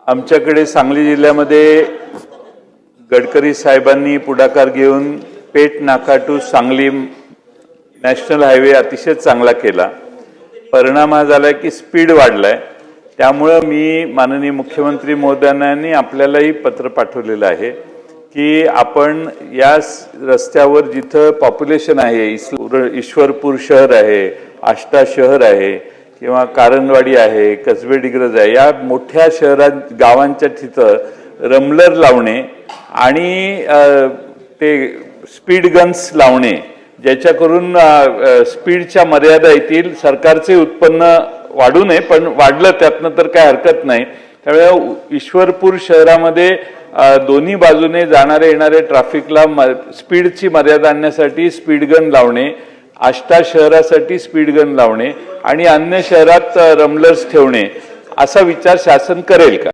आमच्याकडे सांगली जिल्ह्यामध्ये गडकरी साहेबांनी पुढाकार घेऊन पेठ नाका टू सांगली नॅशनल हायवे अतिशय चांगला केला। परिणाम हा झाला की स्पीड वाढलाय। त्यामुळे मी माननीय मुख्यमंत्री महोदयांनी आपल्यालाही पत्र पाठवलेलं आहे की आपण या रस्त्यावर जिथं पॉप्युलेशन आहे, ईश्वरपूर शहर आहे, आष्टा शहर आहे किंवा कारंजवाडी आहे, कसबे डिग्रज आहे, या मोठ्या शहरात गावांच्या तिथं रमलर लावणे आणि ते स्पीड गन्स लावणे, ज्याच्याकरून स्पीडच्या मर्यादा येतील। सरकारचे उत्पन्न वाढू नये, पण वाढलं त्यातनं तर काय हरकत नाही। त्यामुळे ईश्वरपूर शहरामध्ये दोन्ही बाजूने जाणारे येणारे ट्रॅफिकला स्पीडची मर्यादा आणण्यासाठी स्पीड गन लावणे, आष्टा शहरासाठी स्पीड गन लावणे आणि अन्य शहरात रमलर्स ठेवणे, असा विचार शासन करेल का?